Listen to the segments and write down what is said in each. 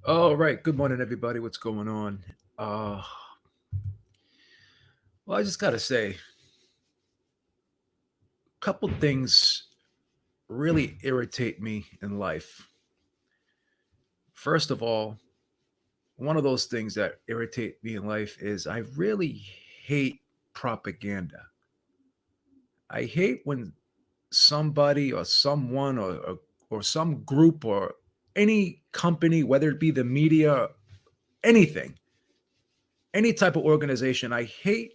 All right. Good morning, everybody. What's going on? Uh, well, I just got to say, a couple things really irritate me in life. First of all, one of those things that irritate me in life is I really hate propaganda. I hate when somebody or someone or some group or any company, whether it be the media, anything, any type of organization, I hate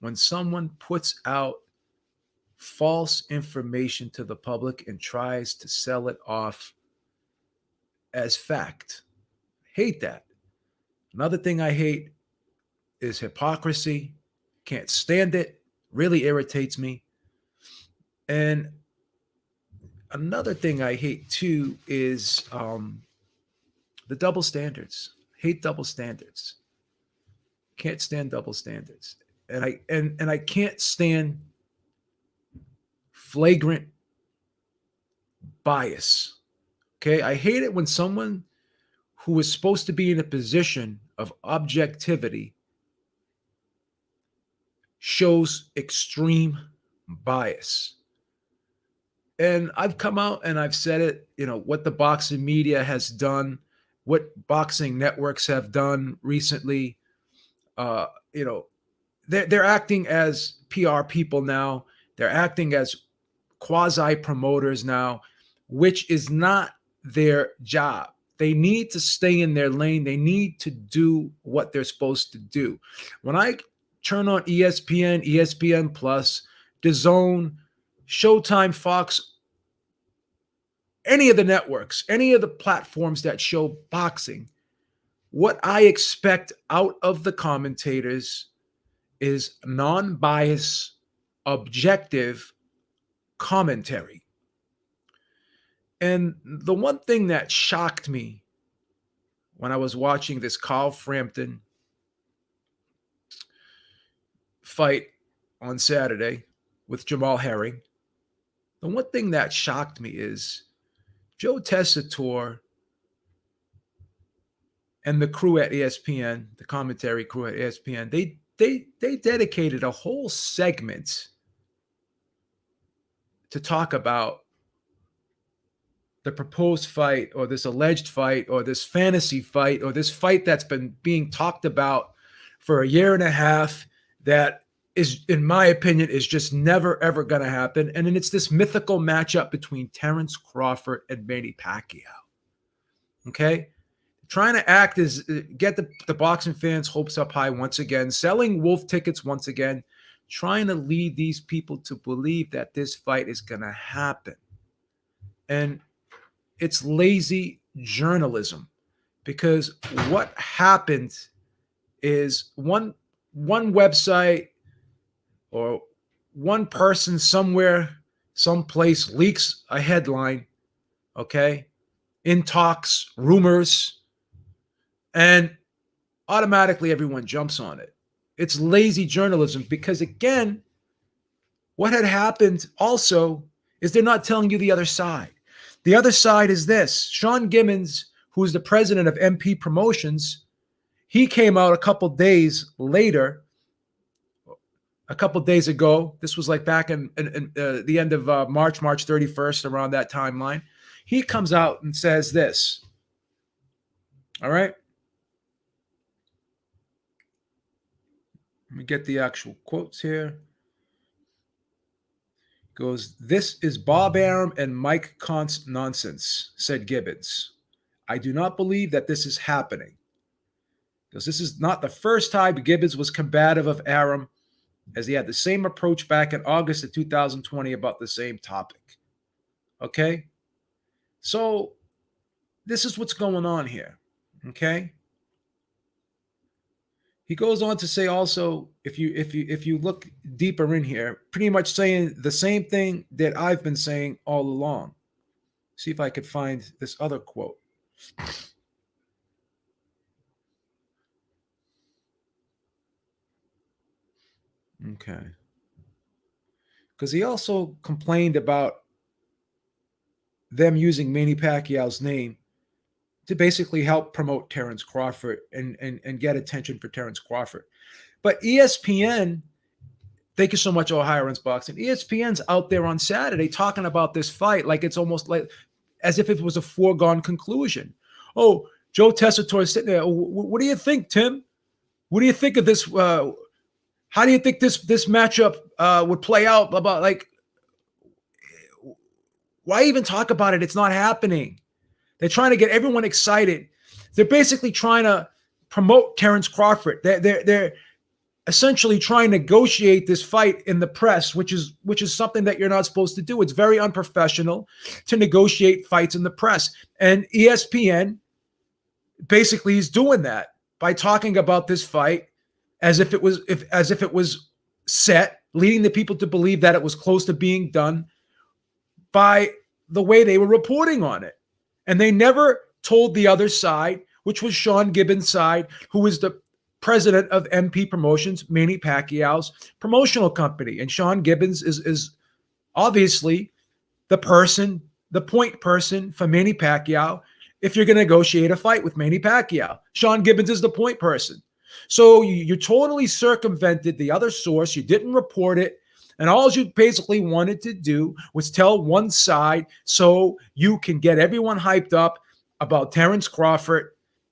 when someone puts out false information to the public and tries to sell it off as fact. Hate that. Another thing I hate is hypocrisy. Can't stand it. Really irritates me. And another thing I hate too is the double standards. Hate double standards. Can't stand double standards. And I can't stand flagrant bias. Okay? I hate it when someone who is supposed to be in a position of objectivity shows extreme bias. And I've come out and I've said it, what the boxing media has done, what boxing networks have done recently. Uh, you know, they're acting as PR people now. They're acting as quasi promoters now, which is not their job. They need to stay in their lane. They need to do what they're supposed to do. When I turn on ESPN, ESPN Plus, DAZN, Showtime, Fox, any of the networks, any of the platforms that show boxing, what I expect out of the commentators is non-biased, objective commentary. And the one thing that shocked me when I was watching this Carl Frampton fight on Saturday with Jamal Herring, the one thing that shocked me is Joe Tessitore and the crew at ESPN, the commentary crew at ESPN, they dedicated a whole segment to talk about the proposed fight or this alleged fight or this fantasy fight or this fight that's been being talked about for a year and a half that is, in my opinion, is just never ever going to happen. And then it's this mythical matchup between Terrence Crawford and Manny Pacquiao. Okay, trying to act as get the boxing fans' hopes up high once again, selling wolf tickets once again, trying to lead these people to believe that this fight is going to happen. And it's lazy journalism, because what happened is one website or one person somewhere, someplace leaks a headline, okay, in talks, rumors, and automatically everyone jumps on it. It's lazy journalism because, again, what had happened also is they're not telling you the other side. The other side is this: Sean Gibbons, who's the president of MP Promotions, he came out a couple days later, a couple days ago. This was like back in the end of March 31st, around that timeline. He comes out and says this. All right. Let me get the actual quotes here. Goes, "This is Bob Arum and Mike Const nonsense," said Gibbons. "I do not believe that this is happening." Because this is not the first time Gibbons was combative of Arum, as he had the same approach back in August of 2020 about the same topic. Okay? So this is what's going on here. Okay? He goes on to say also, if you look deeper in here, pretty much saying the same thing that I've been saying all along. See if I could find this other quote. Okay. Because he also complained about them using Manny Pacquiao's name to basically help promote Terrence Crawford and get attention for Terrence Crawford. But ESPN, thank you so much, Ohio Runs Boxing. ESPN's out there on Saturday talking about this fight like it's almost like as if it was a foregone conclusion. Oh, Joe Tessitore is sitting there. Oh, what do you think, Tim? What do you think of this? How do you think this matchup would play out? Blah, blah. Like, why even talk about it? It's not happening. They're trying to get everyone excited. They're basically trying to promote Terrence Crawford. They're essentially trying to negotiate this fight in the press, which is something that you're not supposed to do. It's very unprofessional to negotiate fights in the press. And ESPN basically is doing that by talking about this fight as if it was set, leading the people to believe that it was close to being done by the way they were reporting on it. And they never told the other side, which was Sean Gibbons' side, who is the president of MP Promotions, Manny Pacquiao's promotional company. And Sean Gibbons is obviously the point person for Manny Pacquiao if you're going to negotiate a fight with Manny Pacquiao. Sean Gibbons is the point person. So you totally circumvented the other source. You didn't report it. And all you basically wanted to do was tell one side so you can get everyone hyped up about Terrence Crawford.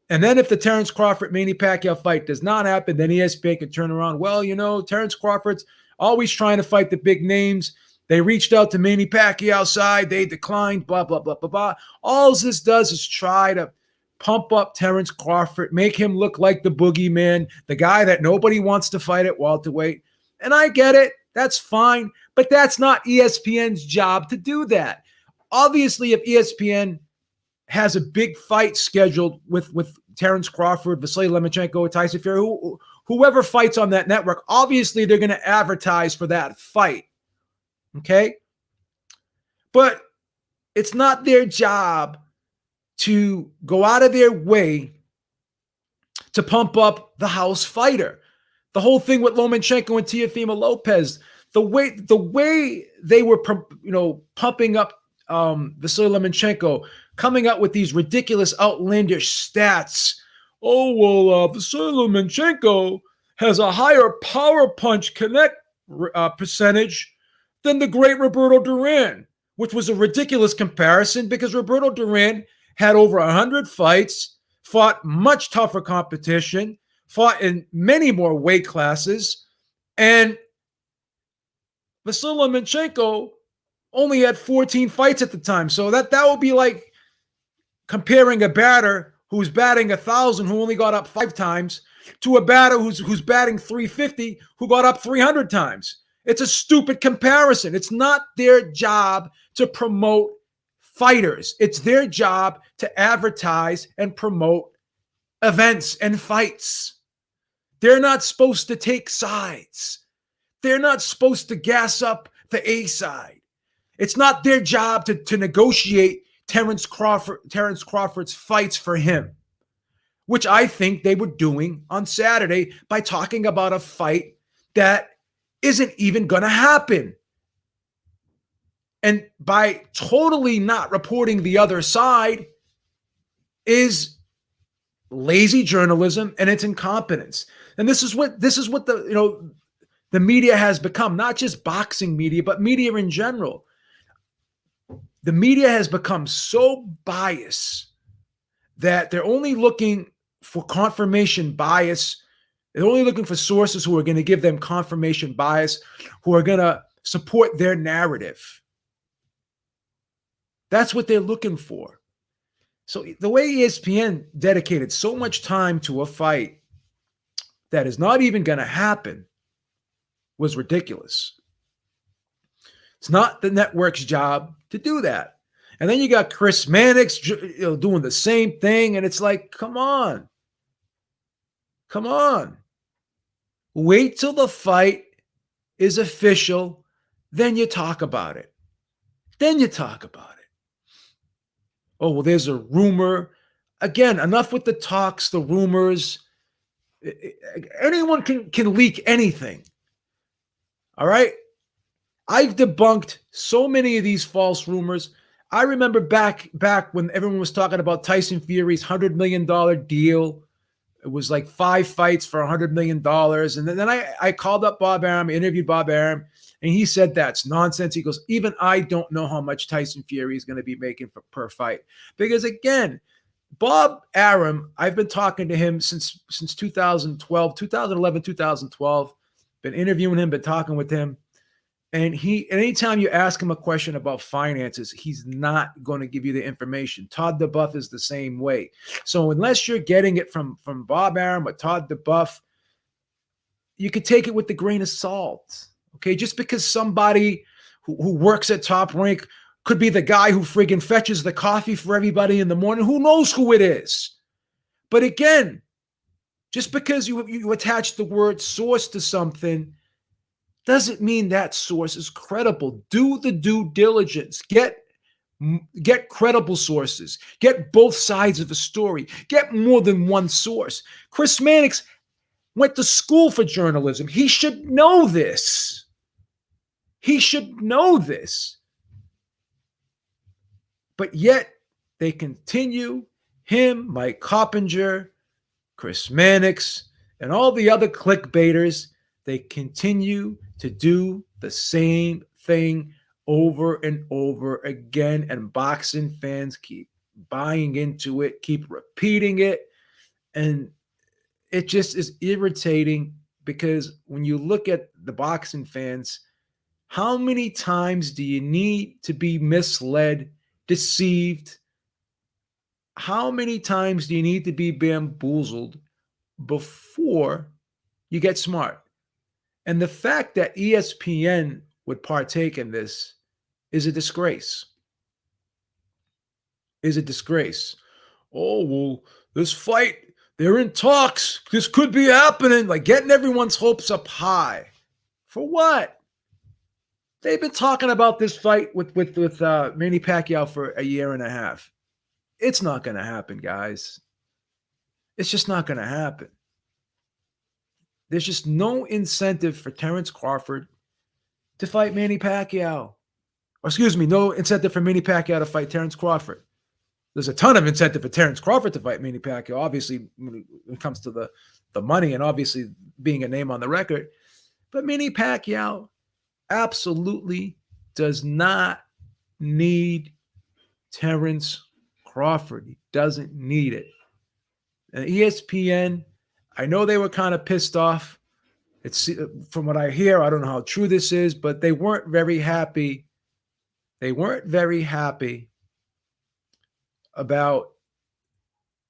And then if the Terrence Crawford-Manny Pacquiao fight does not happen, then ESPN can turn around. Well, Terrence Crawford's always trying to fight the big names. They reached out to Manny Pacquiao's side. They declined, blah, blah, blah, blah, blah. All this does is try to pump up Terrence Crawford, make him look like the boogeyman, the guy that nobody wants to fight at welterweight. And I get it. That's fine. But that's not ESPN's job to do that. Obviously, if ESPN has a big fight scheduled with Terrence Crawford, Vasily Lomachenko, Tyson Fury, whoever fights on that network, obviously they're going to advertise for that fight. Okay? But it's not their job to go out of their way to pump up the house fighter. The whole thing with Lomachenko and Teofimo Lopez, the way they were, pumping up Vasily Lomachenko, coming up with these ridiculous, outlandish stats. Oh, well, Vasily Lomachenko has a higher power punch connect percentage than the great Roberto Duran, which was a ridiculous comparison because Roberto Duran had over 100 fights, fought much tougher competition, fought in many more weight classes, and Vasily Lomachenko only had 14 fights at the time. So that would be like comparing a batter who's batting 1,000 who only got up 5 times to a batter who's batting 350 who got up 300 times. It's a stupid comparison. It's not their job to promote fighters. It's their job to advertise and promote events and fights. They're not supposed to take sides. They're not supposed to gas up the A side. It's not their job to negotiate Terrence Crawford's fights for him, which I think they were doing on Saturday by talking about a fight that isn't even going to happen. And by totally not reporting the other side is lazy journalism and it's incompetence. And this is what the media has become, not just boxing media, but media in general. The media has become so biased that they're only looking for confirmation bias. They're only looking for sources who are going to give them confirmation bias, who are going to support their narrative. That's what they're looking for. So the way ESPN dedicated so much time to a fight that is not even going to happen was ridiculous. It's not the network's job to do that. And then you got Chris Mannix doing the same thing. And it's like, come on. Come on. Wait till the fight is official. Then you talk about it. Oh, well, there's a rumor. Again, enough with the talks, the rumors. Anyone can leak anything. All right? I've debunked so many of these false rumors. I remember back when everyone was talking about Tyson Fury's $100 million deal. It was like 5 fights for $100 million. And then I called up Bob Arum, interviewed Bob Arum, and he said that's nonsense. He goes, even I don't know how much Tyson Fury is going to be making per fight. Because again, Bob Arum, I've been talking to him since 2012, 2011, 2012. Been interviewing him, been talking with him. And anytime you ask him a question about finances, he's not going to give you the information. Todd DeBuff is the same way. So unless you're getting it from Bob Arum or Todd DeBuff, you could take it with a grain of salt. Okay, just because somebody who works at Top Rank could be the guy who friggin' fetches the coffee for everybody in the morning. Who knows who it is? But again, just because you attach the word source to something doesn't mean that source is credible. Do the due diligence. Get credible sources. Get both sides of the story. Get more than one source. Chris Mannix went to school for journalism. He should know this. He should know this. But yet they continue, him, Mike Coppinger, Chris Mannix, and all the other clickbaiters, they continue to do the same thing over and over again. And boxing fans keep buying into it, keep repeating it. And it just is irritating because when you look at the boxing fans, how many times do you need to be misled, deceived? How many times do you need to be bamboozled before you get smart? And the fact that ESPN would partake in this is a disgrace. Is a disgrace. Oh, well, this fight, they're in talks. This could be happening. Like getting everyone's hopes up high. For what? They've been talking about this fight with Manny Pacquiao for a year and a half. It's not going to happen, guys. It's just not going to happen. There's just no incentive for Terence Crawford to fight Manny Pacquiao. Or excuse me, no incentive for Manny Pacquiao to fight Terence Crawford. There's a ton of incentive for Terence Crawford to fight Manny Pacquiao, obviously, when it comes to the money and obviously being a name on the record. But Manny Pacquiao absolutely does not need Terence Crawford. He doesn't need it. And ESPN, I know they were kind of pissed off. It's from what I hear, I don't know how true this is, but they weren't very happy. They weren't very happy about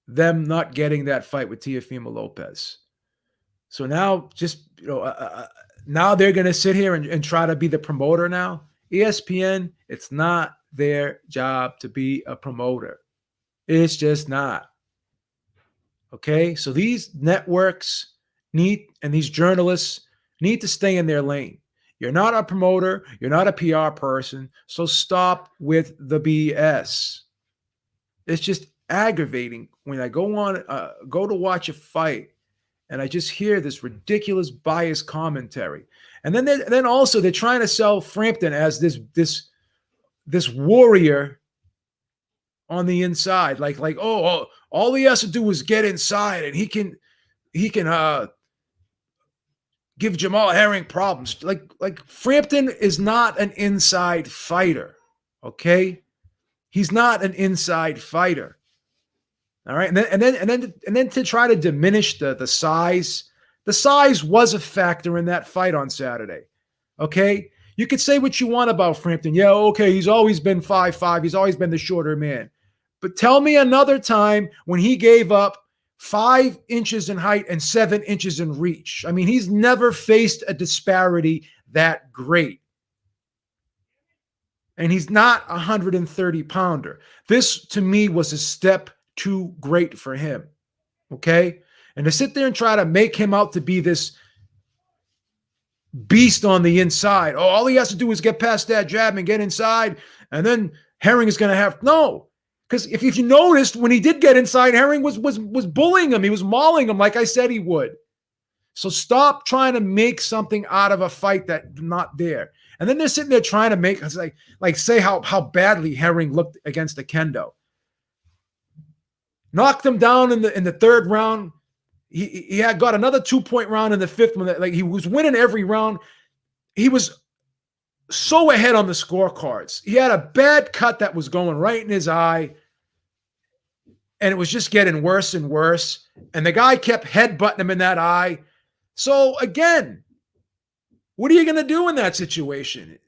them not getting that fight with Teofimo Lopez. So now now they're going to sit here and try to be the promoter now. ESPN, it's not their job to be a promoter. It's just not. Okay, so these networks and these journalists need to stay in their lane. You're not a promoter. You're not a PR person. So stop with the BS. It's just aggravating when I go to watch a fight and I just hear this ridiculous biased commentary. And then also they're trying to sell Frampton as this warrior on the inside, like oh, all he has to do is get inside and he can give Jamal Herring problems. Like Frampton is not an inside fighter, okay? He's not an inside fighter. All right, and then to try to diminish the size. The size was a factor in that fight on Saturday. Okay, you could say what you want about Frampton. Yeah, okay, he's always been 5'5". He's always been the shorter man. But tell me another time when he gave up 5 inches in height and 7 inches in reach. I mean, he's never faced a disparity that great. And he's not a 130-pounder. This, to me, was a step too great for him. Okay? And to sit there and try to make him out to be this beast on the inside. Oh, all he has to do is get past that jab and get inside, and then Herring is going to have... No. Because if you noticed, when he did get inside, Herring was bullying him. He was mauling him like I said he would. So stop trying to make something out of a fight that's not there. And then they're sitting there trying to make us like say how badly Herring looked against the kendo. Knocked him down in the third round. He had got another 2-point round in the fifth one. Like he was winning every round. He was so ahead on the scorecards. He had a bad cut that was going right in his eye. And it was just getting worse and worse. And the guy kept headbutting him in that eye. So again, what are you going to do in that situation?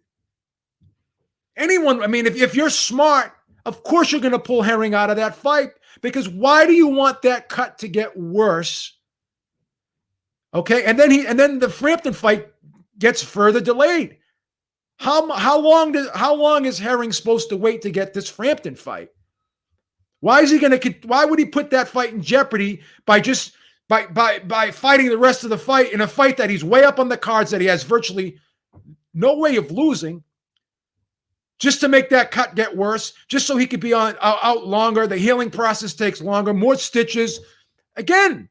Anyone, I mean, if you're smart, of course you're going to pull Herring out of that fight, because why do you want that cut to get worse? Okay, and then the Frampton fight gets further delayed. How long is Herring supposed to wait to get this Frampton fight? Why would he put that fight in jeopardy by fighting the rest of the fight in a fight that he's way up on the cards, that he has virtually no way of losing, just to make that cut get worse, just so he could be out longer? The healing process takes longer, more stitches. Again,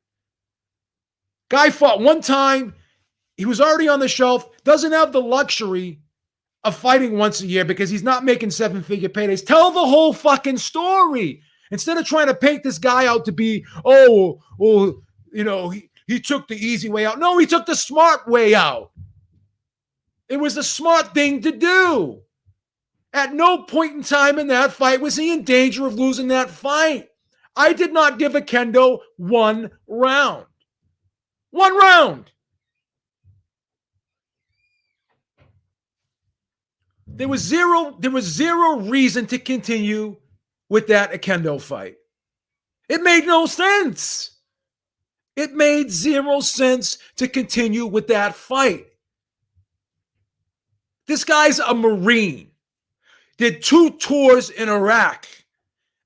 guy fought one time. He was already on the shelf, doesn't have the luxury of fighting once a year because he's not making 7-figure paydays. Tell the whole fucking story. Instead of trying to paint this guy out to be, he took the easy way out. No, he took the smart way out. It was the smart thing to do. At no point in time in that fight was he in danger of losing that fight. I did not give a kendo 1 round. 1 round. There was zero reason to continue with that kendo fight. It made no sense. It made 0 sense to continue with that fight. This guy's a Marine. Did 2 tours in Iraq.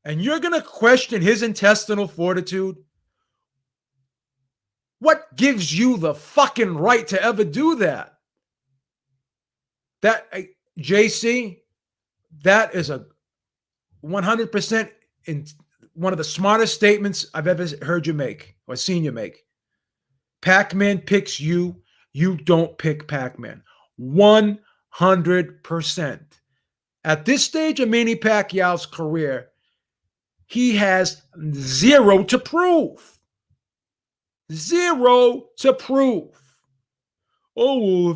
And you're going to question his intestinal fortitude? What gives you the fucking right to ever do that? JC, that is a 100% in one of the smartest statements I've ever heard you make or seen you make. Pac-Man picks you. You don't pick Pac-Man. 100%. At this stage of Manny Pacquiao's career, he has 0 to prove. 0 to prove. Oh,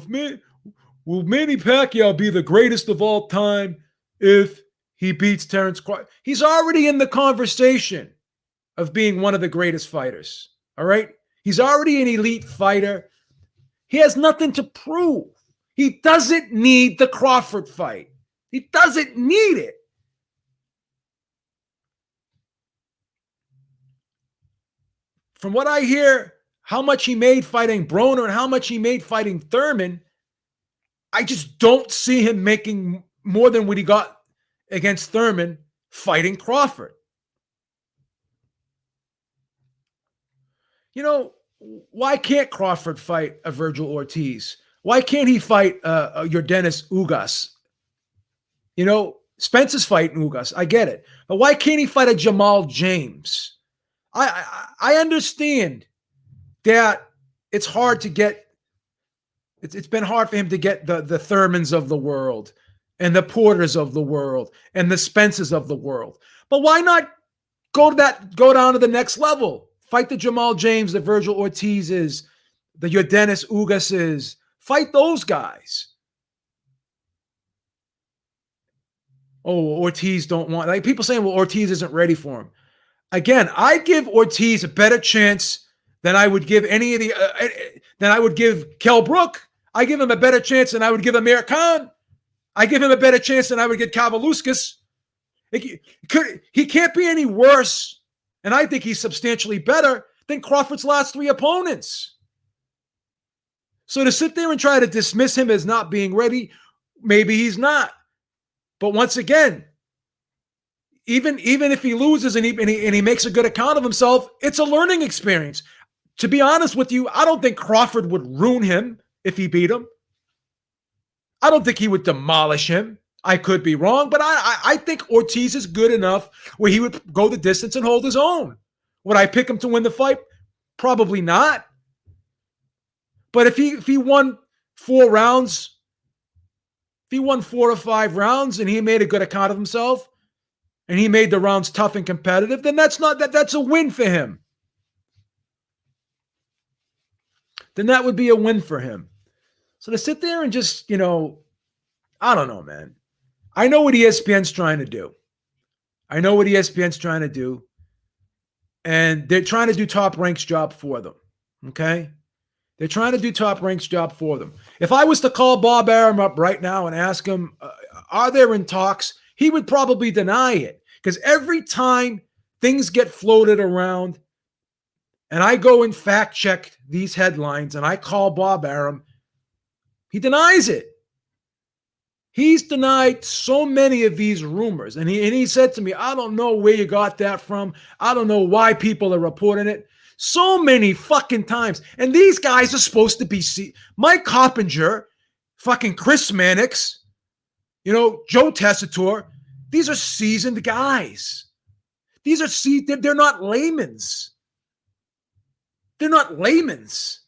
will Manny Pacquiao be the greatest of all time if he beats Terrence Crawford? He's already in the conversation of being one of the greatest fighters. All right? He's already an elite fighter. He has nothing to prove. He doesn't need the Crawford fight. He doesn't need it. From what I hear, how much he made fighting Broner and how much he made fighting Thurman, I just don't see him making more than what he got against Thurman fighting Crawford. You know, why can't Crawford fight a Virgil Ortiz? Why can't he fight your Dennis Ugas? You know, Spence's fighting Ugas. I get it. But why can't he fight a Jamal James? I understand that it's hard to get. It's been hard for him to get the Thurmans of the world and the Porters of the world and the Spencers of the world. But why not go down to the next level? Fight the Jamal James, the Virgil Ortizes, the Yordenis Ugases. Fight those guys. Oh, Ortiz don't want, like people saying, well, Ortiz isn't ready for him. Again, I give Ortiz a better chance than I would give any of the, than I would give Kell Brook. I give him a better chance than I would give Amir Khan. I give him a better chance than I would get Kavaluskas. He can't be any worse, and I think he's substantially better than Crawford's last 3 opponents. So to sit there and try to dismiss him as not being ready, maybe he's not. But once again, even if he loses and he makes a good account of himself, it's a learning experience. To be honest with you, I don't think Crawford would ruin him if he beat him. I don't think he would demolish him. I could be wrong, but I think Ortiz is good enough where he would go the distance and hold his own. Would I pick him to win the fight? Probably not. But if he won 4 rounds, if he won 4 or 5 rounds and he made a good account of himself and he made the rounds tough and competitive, then that's a win for him. Then that would be a win for him. So to sit there and just, I don't know, man. I know what ESPN's trying to do. And they're trying to do Top Rank's job for them. Okay? They're trying to do Top Rank's job for them. If I was to call Bob Arum up right now and ask him, are there in talks? He would probably deny it. Because every time things get floated around and I go and fact check these headlines and I call Bob Arum, he denies it. He's denied so many of these rumors. And he said to me, I don't know where you got that from. I don't know why people are reporting it. So many fucking times. And these guys are supposed to be Mike Coppinger, fucking Chris Mannix, Joe Tessitore. These are seasoned guys. They're not layman's. They're not layman's.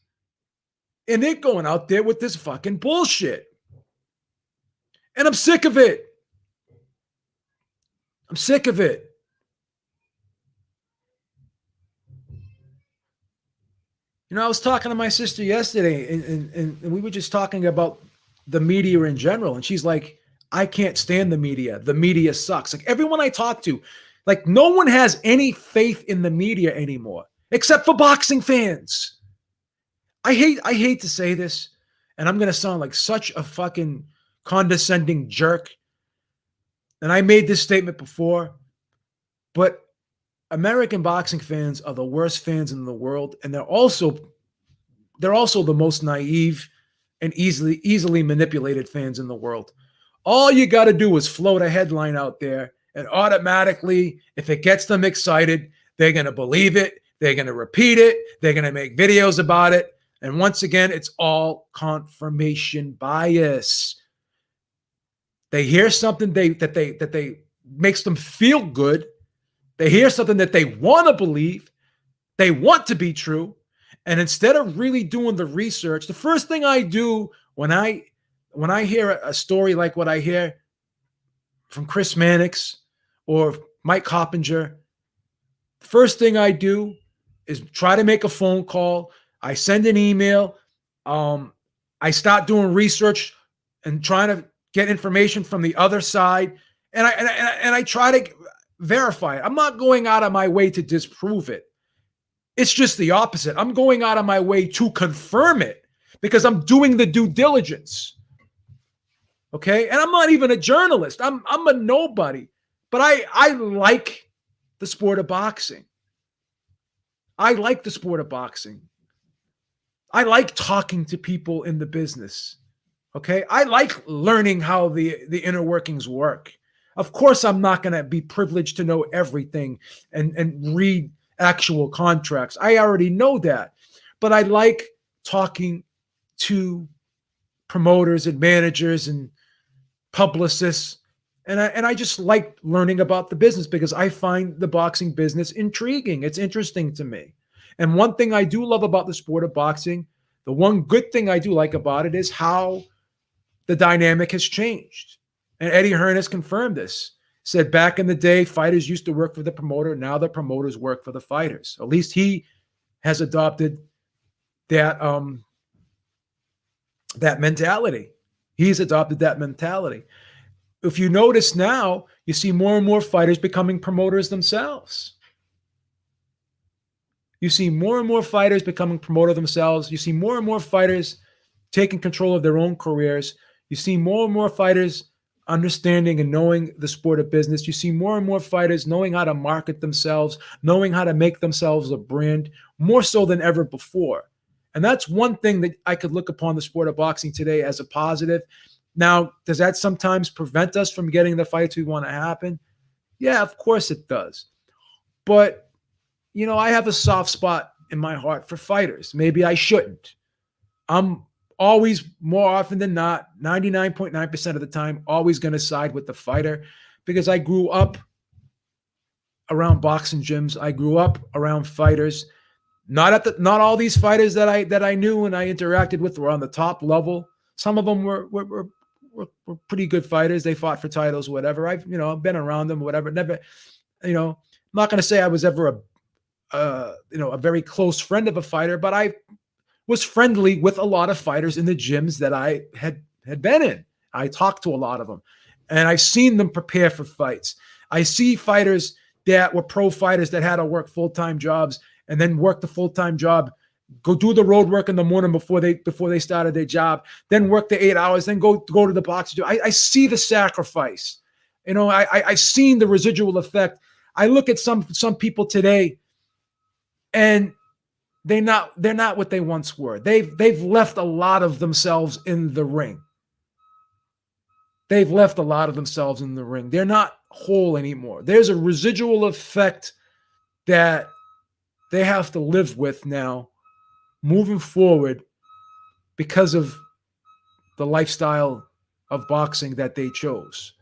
And they're going out there with this fucking bullshit. And I'm sick of it. I'm sick of it. I was talking to my sister yesterday, and we were just talking about the media in general. And she's like, I can't stand the media. The media sucks. Like everyone I talk to, like no one has any faith in the media anymore, except for boxing fans. I hate to say this, and I'm going to sound like such a fucking condescending jerk. And I made this statement before, but American boxing fans are the worst fans in the world, and they're also the most naive and easily manipulated fans in the world. All you got to do is float a headline out there, and automatically, if it gets them excited, they're going to believe it, they're going to repeat it, they're going to make videos about it, and once again, it's all confirmation bias. They hear something that makes them feel good. They hear something that they want to believe, they want to be true, and instead of really doing the research, the first thing I do when I hear a story like what I hear from Chris Mannix or Mike Coppinger, the first thing I do is try to make a phone call. I send an email. I start doing research and trying to get information from the other side, and I try to verify it. I'm not going out of my way to disprove it. It's just the opposite. I'm going out of my way to confirm it because I'm doing the due diligence. Okay? And I'm not even a journalist. I'm a nobody. But I like the sport of boxing. I like the sport of boxing. I like talking to people in the business. Okay? I like learning how the inner workings work. Of course, I'm not going to be privileged to know everything and read actual contracts. I already know that. But I like talking to promoters and managers and publicists. And I just like learning about the business because I find the boxing business intriguing. It's interesting to me. And one thing I do love about the sport of boxing, the one good thing I do like about it is how the dynamic has changed. And Eddie Hearn has confirmed this. Said back in the day, fighters used to work for the promoter. Now the promoters work for the fighters. At least he has adopted that mentality. He's adopted that mentality. If you notice now, you see more and more fighters becoming promoters themselves. You see more and more fighters becoming promoter themselves. You see more and more fighters taking control of their own careers. You see more and more fighters understanding and knowing the sport of business. You see more and more fighters knowing how to market themselves, knowing how to make themselves a brand, more so than ever before. And that's one thing that I could look upon the sport of boxing today as a positive. Now, does that sometimes prevent us from getting the fights we want to happen? Yeah, of course it does. But, I have a soft spot in my heart for fighters. Maybe I shouldn't. I'm always, more often than not, 99.9% of the time, always going to side with the fighter because I grew up around boxing gyms. I grew up around fighters. Not all these fighters that I knew and I interacted with were on the top level. Some of them were pretty good fighters. They fought for titles, whatever. I've been around them, whatever. Never, I'm not going to say I was ever a very close friend of a fighter, but I was friendly with a lot of fighters in the gyms that I had been in. I talked to a lot of them, and I've seen them prepare for fights. I see fighters that were pro fighters that had to work full-time jobs and then work the full-time job, go do the road work in the morning before they started their job, then work the 8 hours, then go to the boxing. I see the sacrifice. I've seen the residual effect. I look at some people today, and they're not what they once were. They've left a lot of themselves in the ring. They've left a lot of themselves in the ring. They're not whole anymore. There's a residual effect that they have to live with now moving forward because of the lifestyle of boxing that they chose.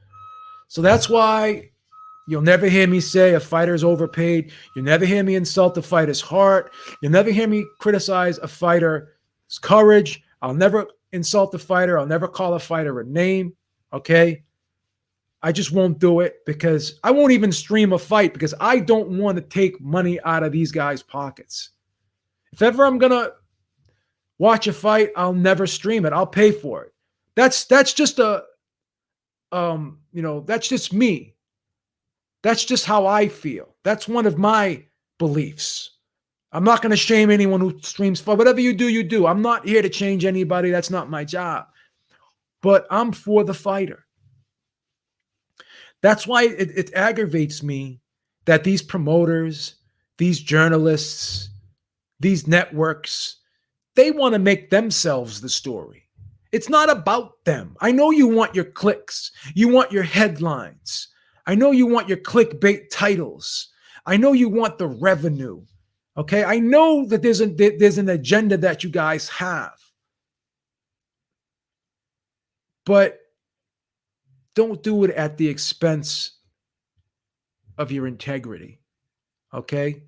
So that's why you'll never hear me say a fighter's overpaid. You'll never hear me insult a fighter's heart. You'll never hear me criticize a fighter's courage. I'll never insult a fighter. I'll never call a fighter a name. Okay? I just won't do it, because I won't even stream a fight, because I don't want to take money out of these guys' pockets. If ever I'm going to watch a fight, I'll never stream it. I'll pay for it. That's just that's just me. That's just how I feel. That's one of my beliefs. I'm not going to shame anyone who streams fight. Whatever you do, you do. I'm not here to change anybody. That's not my job. But I'm for the fighter. That's why it aggravates me that these promoters, these journalists, these networks, they want to make themselves the story. It's not about them. I know you want your clicks. You want your headlines. I know you want your clickbait titles. I know you want the revenue. Okay? I know that there's an agenda that you guys have. But don't do it at the expense of your integrity. Okay?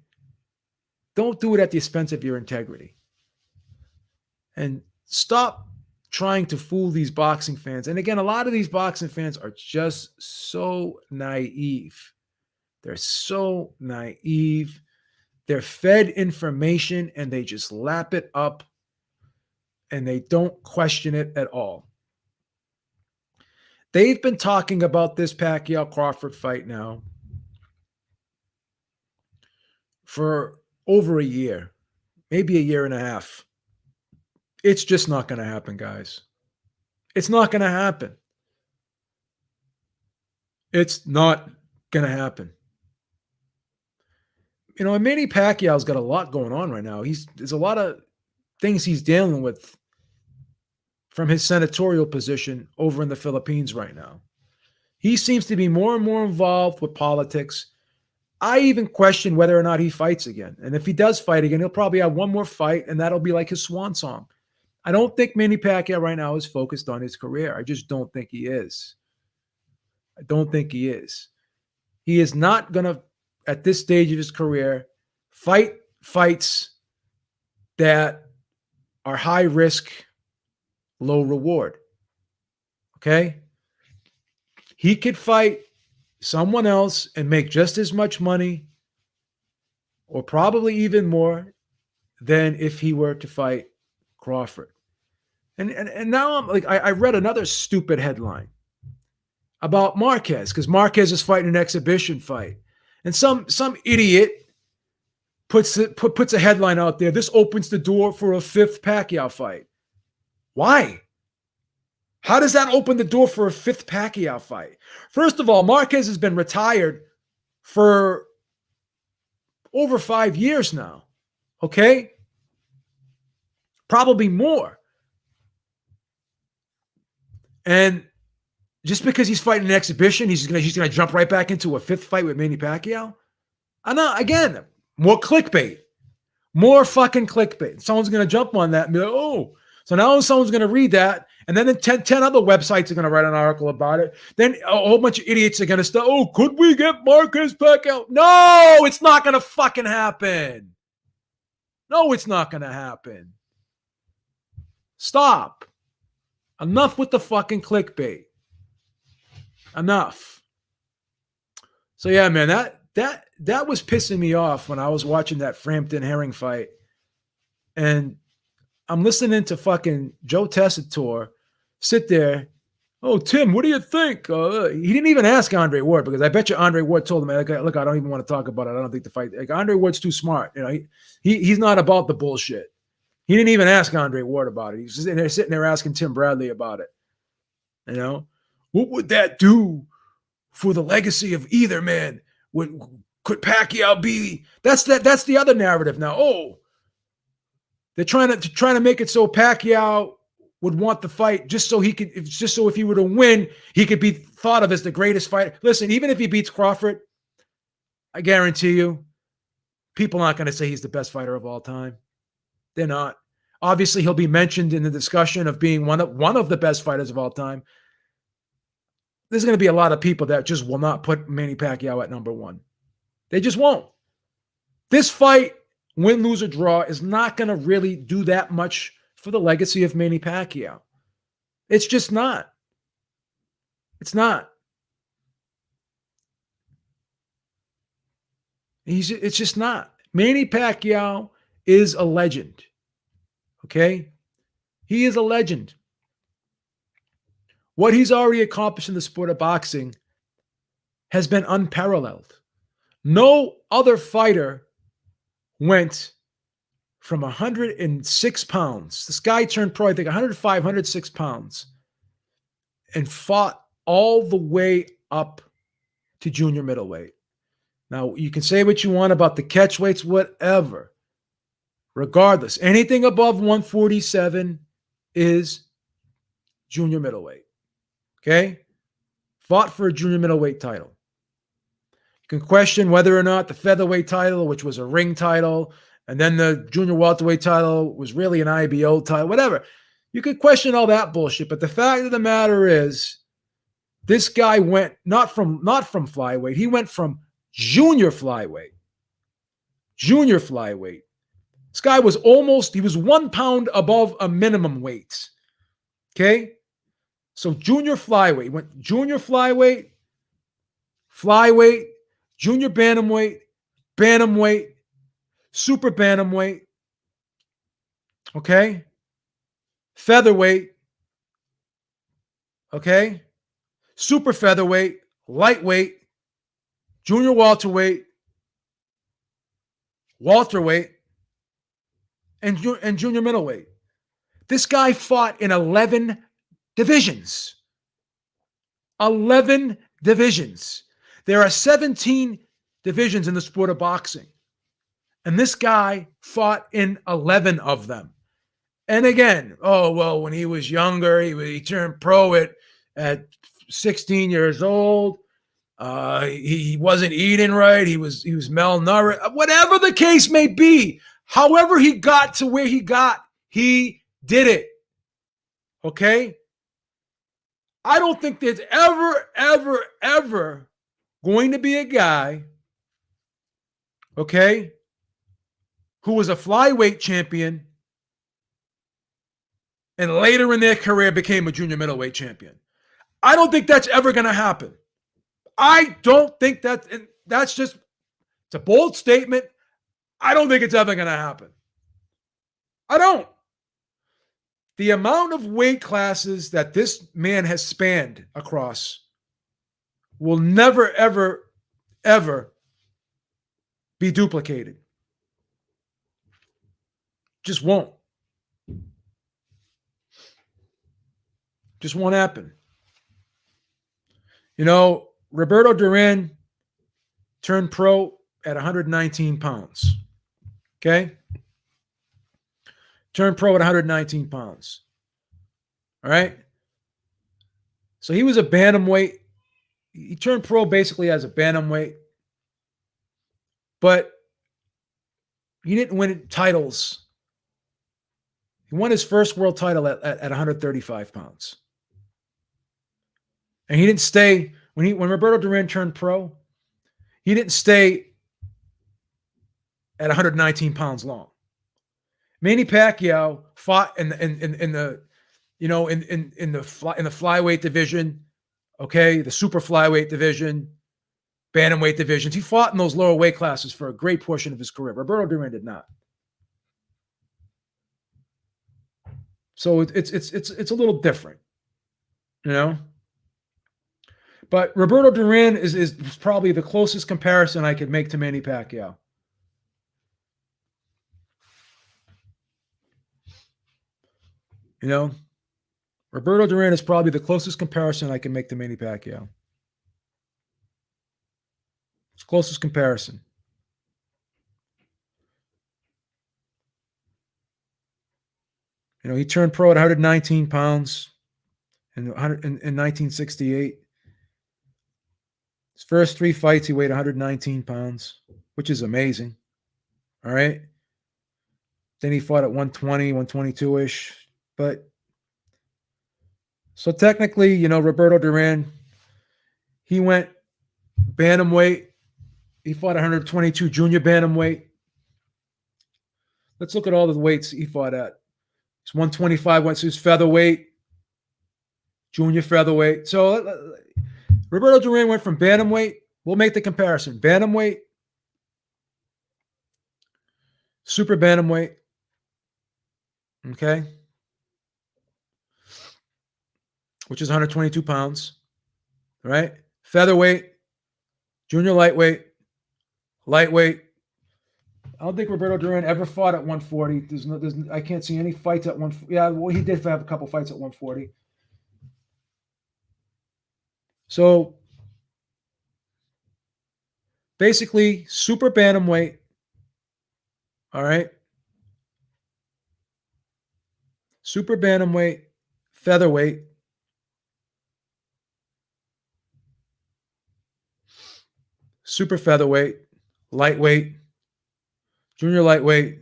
Don't do it at the expense of your integrity. And stop trying to fool these boxing fans. And again, a lot of these boxing fans are just so naive. They're so naive. They're fed information and they just lap it up and they don't question it at all. They've been talking about this Pacquiao-Crawford fight now for over a year, maybe a year and a half. It's just not going to happen, guys. It's not going to happen. It's not going to happen. And Manny Pacquiao's got a lot going on right now. There's a lot of things he's dealing with from his senatorial position over in the Philippines right now. He seems to be more and more involved with politics. I even question whether or not he fights again. And if he does fight again, he'll probably have one more fight, and that'll be like his swan song. I don't think Manny Pacquiao right now is focused on his career. I just don't think he is. I don't think he is. He is not going to, at this stage of his career, fight fights that are high risk, low reward. Okay? He could fight someone else and make just as much money, or probably even more, than if he were to fight Crawford. And now I'm like, I read another stupid headline about Marquez, because Marquez is fighting an exhibition fight. And some idiot puts a headline out there. This opens the door for a fifth Pacquiao fight. Why? How does that open the door for a fifth Pacquiao fight? First of all, Marquez has been retired for over 5 years now. Okay? Probably more. And just because he's fighting an exhibition, he's gonna jump right back into a fifth fight with Manny Pacquiao? I know, again, more clickbait. More fucking clickbait. Someone's gonna jump on that and be like, oh. So now someone's gonna read that, and then 10 other websites are gonna write an article about it. Then a whole bunch of idiots are gonna start, oh, could we get Marquez Pacquiao? No, it's not gonna fucking happen. No, it's not going to happen. Stop. Enough with the fucking clickbait. Enough. So yeah, man, that was pissing me off when I was watching that Frampton Herring fight. And I'm listening to fucking Joe Tessitore sit there. Oh, Tim, what do you think? He didn't even ask Andre Ward, because I bet you Andre Ward told him, look, I don't even want to talk about it. I don't think the fight. Like, Andre Ward's too smart. He's not about the bullshit. He didn't even ask Andre Ward about it. He's just sitting there asking Tim Bradley about it. What would that do for the legacy of either man? Could Pacquiao be? That's the other narrative now. Oh, they're trying to make it so Pacquiao would want the fight just so if he were to win, he could be thought of as the greatest fighter. Listen, even if he beats Crawford, I guarantee you, people aren't going to say he's the best fighter of all time. They're not. Obviously, he'll be mentioned in the discussion of being one of the best fighters of all time. There's going to be a lot of people that just will not put Manny Pacquiao at number one. They just won't. This fight, win, lose, or draw, is not going to really do that much for the legacy of Manny Pacquiao. It's just not. It's not. It's just not. Manny Pacquiao is a legend. Okay? He is a legend. What he's already accomplished in the sport of boxing has been unparalleled. No other fighter went from 106 pounds. This guy turned pro, I think, 105, 106 pounds, and fought all the way up to junior middleweight. Now, you can say what you want about the catch weights, whatever. Regardless, anything above 147 is junior middleweight. Okay? Fought for a junior middleweight title. You can question whether or not the featherweight title, which was a ring title, and then the junior welterweight title was really an IBO title, whatever. You could question all that bullshit, but the fact of the matter is, this guy went not from flyweight, he went from junior flyweight. Junior flyweight. This guy was he was 1 pound above a minimum weight. Okay? So junior flyweight. He went junior flyweight, junior bantamweight, super bantamweight. Okay? Featherweight. Okay? Super featherweight, lightweight, junior welterweight, and junior middleweight. This guy fought in 11 divisions. 11 divisions. There are 17 divisions in the sport of boxing. And this guy fought in 11 of them. And again, when he was younger, he turned pro at 16 years old. He wasn't eating right. He was malnourished. Whatever the case may be, however he got to where he got, he did it. Okay? I don't think there's ever going to be a guy, okay, who was a flyweight champion and later in their career became a junior middleweight champion. I don't think that's ever going to happen. I don't think that's just, it's a bold statement. I don't think it's ever going to happen. I don't. The amount of weight classes that this man has spanned across will never, ever be duplicated. Just won't. Just won't happen. Roberto Duran turned pro at 119 pounds. Okay? Turned pro at 119 pounds. All right? So he was a bantamweight. He turned pro basically as a bantamweight. But he didn't win titles. He won his first world title at 135 pounds. And he didn't stay, when Roberto Duran turned pro, he didn't stay at 119 pounds long. Manny Pacquiao fought in the in the flyweight division, okay, the super flyweight division, bantamweight divisions. He fought in those lower weight classes for a great portion of his career. Roberto Duran did not. So it's a little different, you know. But Roberto Duran is probably the closest comparison I could make to Manny Pacquiao. You know, Roberto Duran is probably the closest comparison I can make to Manny Pacquiao. It's closest comparison. You know, he turned pro at 119 pounds in 1968. His first 3 fights, he weighed 119 pounds, which is amazing. All right. Then he fought at 120, 122-ish. But so technically, you know, Roberto Duran, he went bantamweight. He fought 122 junior bantamweight. Let's look at all the weights he fought at. It's 125 went to his featherweight, junior featherweight. So Roberto Duran went from bantamweight. We'll make the comparison. Bantamweight, super bantamweight. Okay. Which is 122 pounds. Right? Featherweight, junior lightweight, lightweight. I don't think Roberto Duran ever fought at 140. I can't see any fights at 140. Yeah, well, he did have a couple fights at 140. So basically, super bantamweight. All right. Super bantamweight, featherweight. Super featherweight, lightweight, junior lightweight,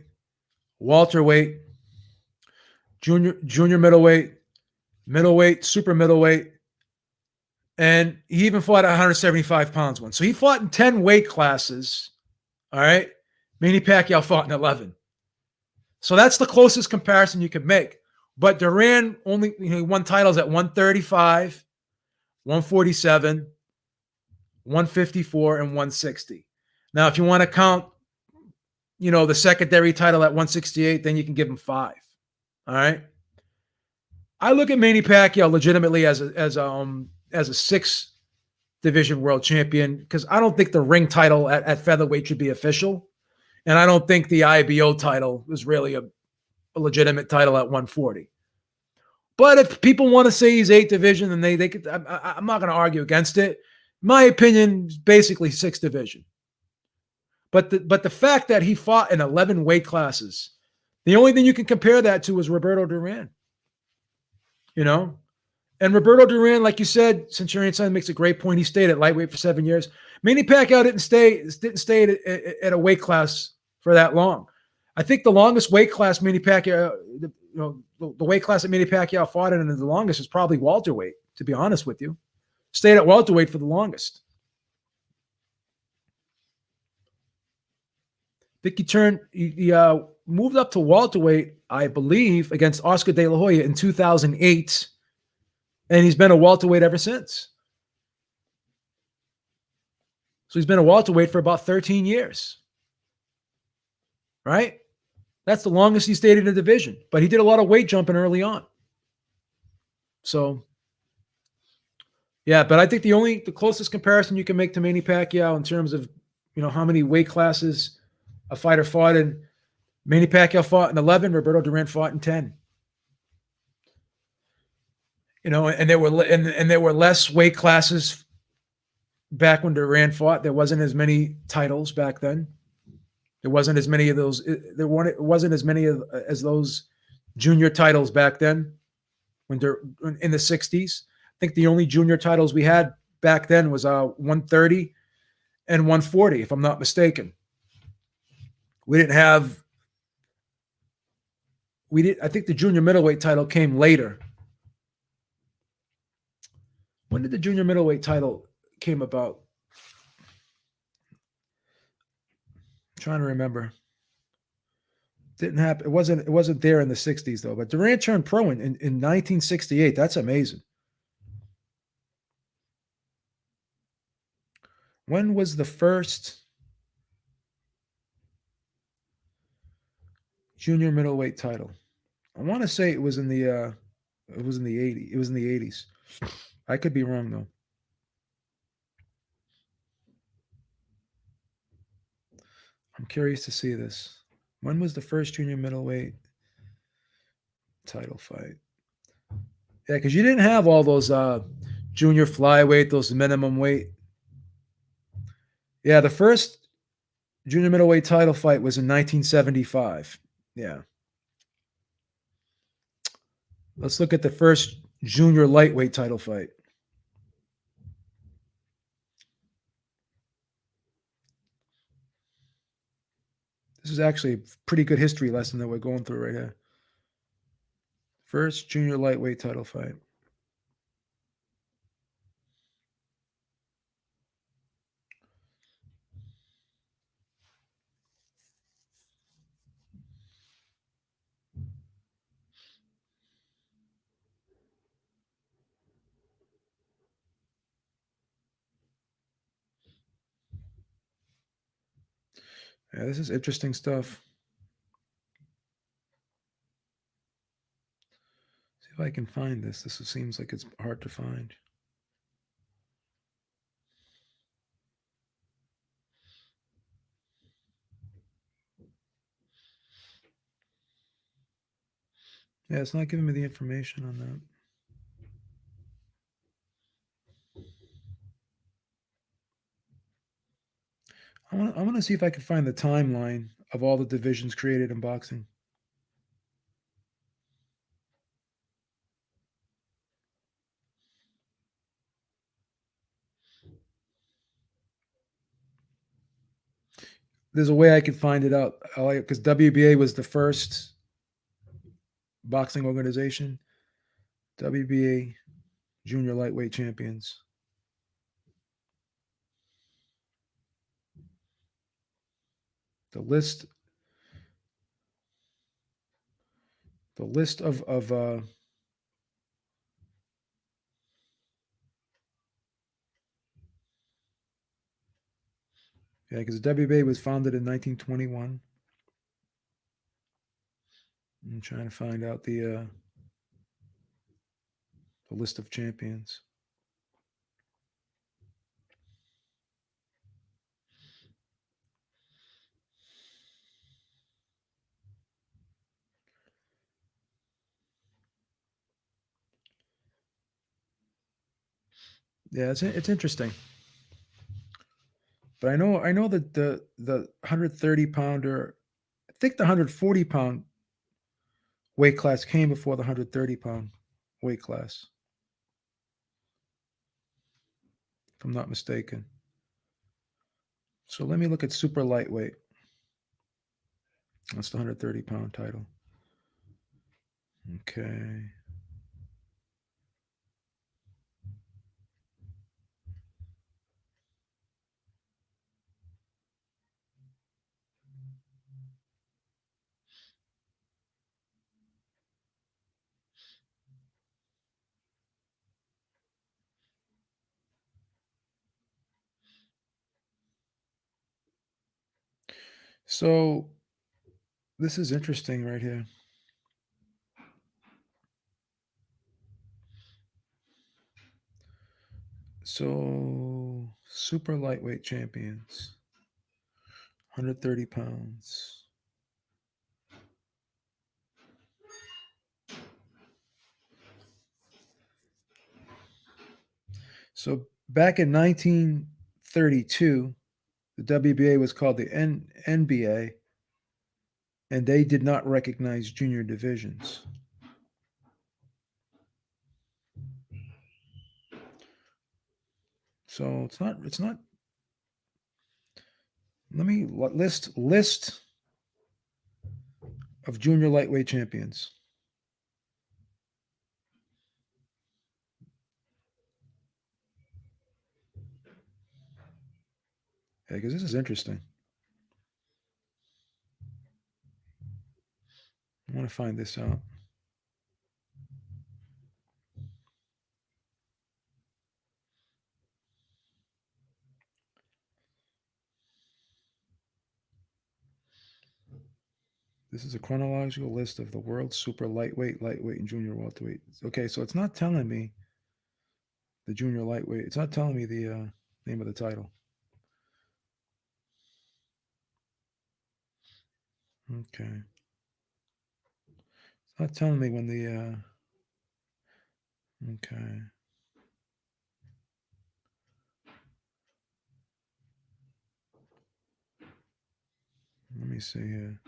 welterweight, junior middleweight, super middleweight, and he even fought at 175 pounds once. So he fought in 10 weight classes. All right. Manny Pacquiao fought in 11. So that's the closest comparison you could make. But Duran only won titles at 135, 147, 154, and 160. Now, if you want to count, the secondary title at 168, then you can give him 5. All right. I look at Manny Pacquiao legitimately as a 6 division world champion because I don't think the ring title at featherweight should be official, and I don't think the IBO title is really a legitimate title at 140. But if people want to say he's 8 division, then they could. I'm not going to argue against it. My opinion is basically 6 division. But the fact that he fought in 11 weight classes, the only thing you can compare that to is Roberto Duran. And Roberto Duran, like you said, Centurion Son makes a great point. He stayed at lightweight for 7 years. Manny Pacquiao didn't stay at a weight class for that long. I think the longest weight class Manny Pacquiao, the weight class that Manny Pacquiao fought in, and the longest is probably welterweight. To be honest with you, stayed at welterweight for the longest. I think he moved up to welterweight, I believe, against Oscar De La Hoya in 2008, and he's been a welterweight ever since. So he's been a welterweight for about 13 years, right? That's the longest he stayed in a division, but he did a lot of weight jumping early on. So, yeah, but I think the closest comparison you can make to Manny Pacquiao in terms of, how many weight classes a fighter fought in, Manny Pacquiao fought in 11, Roberto Duran fought in 10. And there were less weight classes back when Duran fought. There wasn't as many titles back then. There wasn't as many of those. There wasn't as many as those junior titles back then. When they're in the 60s, I think the only junior titles we had back then was 130 and 140, if I'm not mistaken. We didn't have. I think the junior middleweight title came later. When did the junior middleweight title came about? I'm trying to remember. Didn't happen. It wasn't there in the 60s though. But Durant turned pro in 1968. That's amazing. When was the first junior middleweight title? I want to say it was in the 80s. It was in the 80s. I could be wrong though. I'm curious to see this. When was the first junior middleweight title fight? Yeah, because you didn't have all those junior flyweight, those minimum weight. Yeah, the first junior middleweight title fight was in 1975. Yeah. Let's look at the first junior lightweight title fight. This is actually a pretty good history lesson that we're going through right here. First junior lightweight title fight. Yeah, this is interesting stuff. See if I can find this. This seems like it's hard to find. Yeah, it's not giving me the information on that. I want to see if I can find the timeline of all the divisions created in boxing. There's a way I can find it out because WBA was the first boxing organization. WBA junior lightweight champions. The list. The list of yeah, because the WBA was founded in 1921. I'm trying to find out the list of champions. Yeah, it's interesting. But I know that the 130 pounder, I think the 140-pound weight class came before the 130-pound weight class, if I'm not mistaken. So let me look at super lightweight. That's the 130-pound title. Okay. So this is interesting right here. So super lightweight champions, 130 pounds. So back in 1932, the WBA was called the NBA, and they did not recognize junior divisions. So it's not. It's not. Let me list of junior lightweight champions. Yeah, because this is interesting. I want to find this out. This is a chronological list of the world super lightweight, lightweight, and junior welterweight. Okay, so it's not telling me the junior lightweight. It's not telling me the name of the title. Okay. It's not telling me when the. Okay. Let me see here.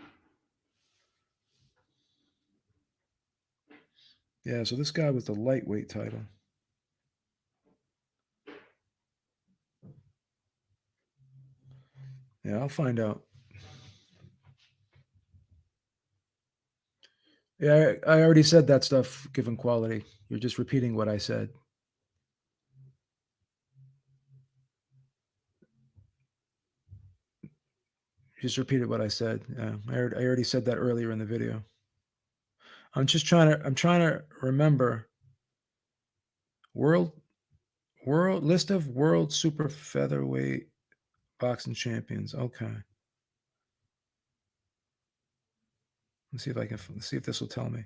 Yeah, so this guy was the lightweight title. Yeah, I'll find out. Yeah, I already said that stuff given quality. You're just repeating what I said. Just repeated what I said. Yeah, I already said that earlier in the video. I'm trying to remember world world list of world super featherweight boxing champions. Okay. Let's see if I can let's see if this will tell me.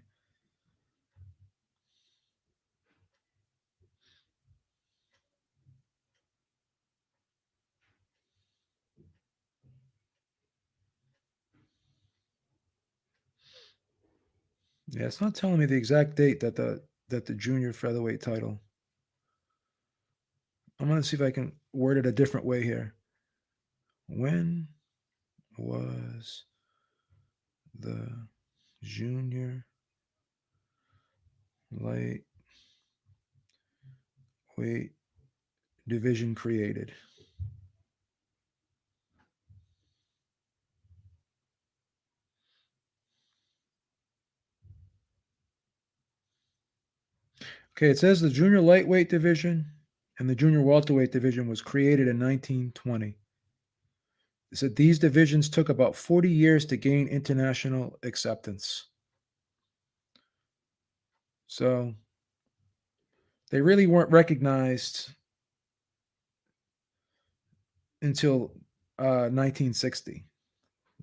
Yeah, it's not telling me the exact date that the junior featherweight title. I'm gonna see if I can word it a different way here. When was the junior lightweight division created? Okay, it says the junior lightweight division and the junior welterweight division was created in 1920. It said these divisions took about 40 years to gain international acceptance. So they really weren't recognized until 1960,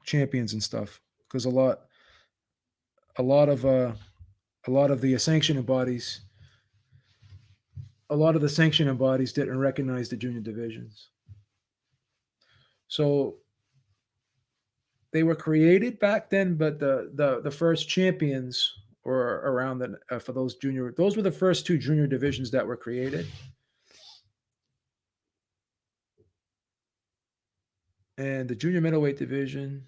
champions and stuff, because a lot of a lot of the sanctioning bodies, a lot of the sanctioning bodies didn't recognize the junior divisions. So they were created back then, but the first champions were around the, for those junior. Those were the first two junior divisions that were created, and the junior middleweight division,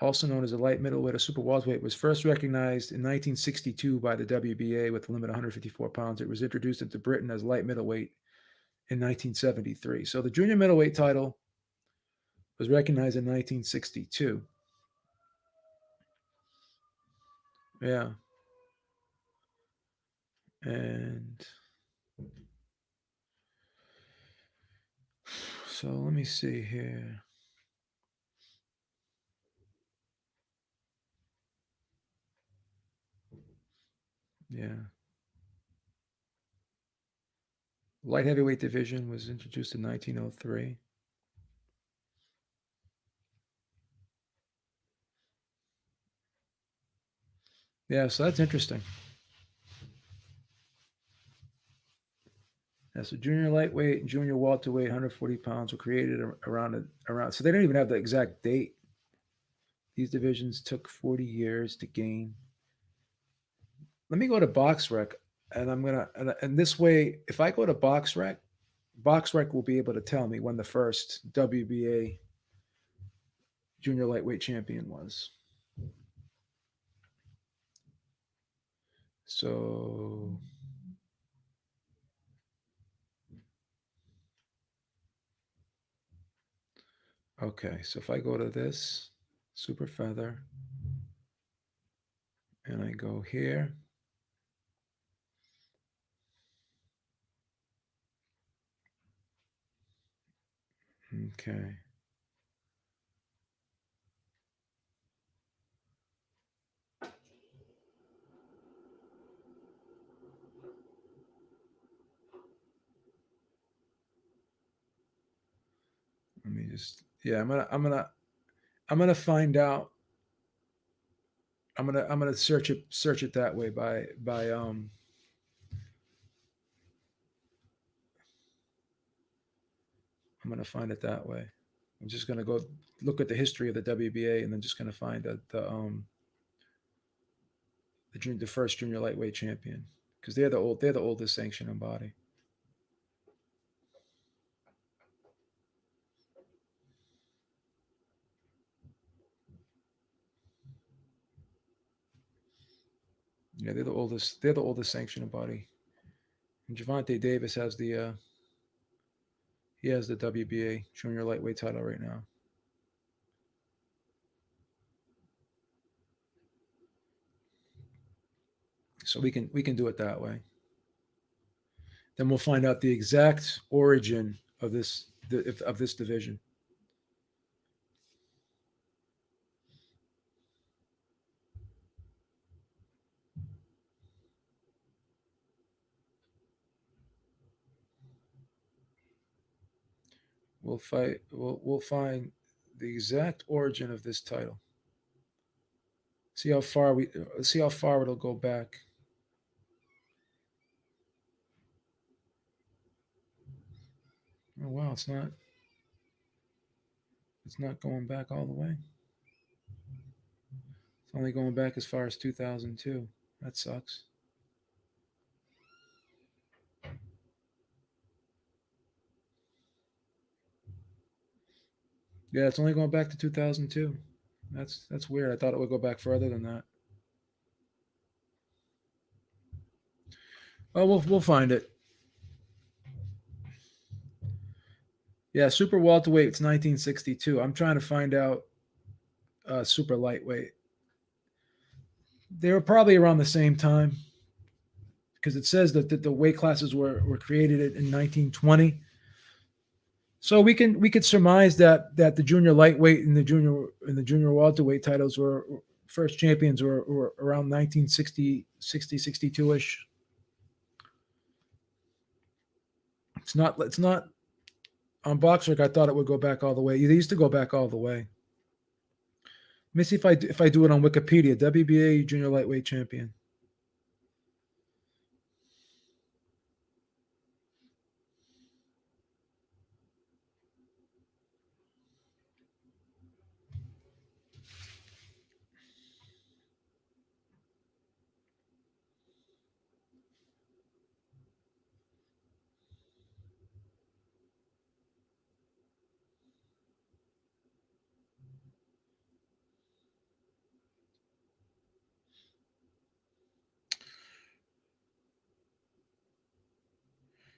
also known as the light middleweight or super welterweight, was first recognized in 1962 by the WBA with a limit of 154 pounds. It was introduced into Britain as light middleweight in 1973. So the junior middleweight title was recognized in 1962. Yeah. And so let me see here. Yeah. Light heavyweight division was introduced in 1903. Yeah, so that's interesting. Yeah, so junior lightweight and junior welterweight, 140 pounds, were created around. So they don't even have the exact date. These divisions took 40 years to gain. Let me go to BoxRec, and I'm gonna and this way, if I go to BoxRec, BoxRec will be able to tell me when the first WBA junior lightweight champion was. So okay, so if I go to this super feather and I go here, okay. Yeah, I'm gonna find out. I'm gonna search it that way by. I'm gonna find it that way. I'm just gonna go look at the history of the WBA and then just gonna find the first junior lightweight champion because they're the oldest sanctioning body. Yeah, they're the oldest. They're the oldest sanctioning body. And Javante Davis has the WBA junior lightweight title right now. So we can do it that way. Then we'll find out the exact origin of this division. We'll find the exact origin of this title. See how far it'll go back. Oh wow, it's not going back all the way. It's only going back as far as 2002. That sucks. Yeah, it's only going back to 2002. That's weird. I thought it would go back further than that. Oh, we'll find it. Yeah, super welterweight. It's 1962. I'm trying to find out super lightweight. They were probably around the same time because it says that the weight classes were created in 1920. So we could surmise that the junior lightweight and the junior welterweight titles were first champions were around 1960, 60, 62 ish. It's not on Boxrec. I thought it would go back all the way. They used to go back all the way. Let me see if I do it on Wikipedia. WBA junior lightweight champion.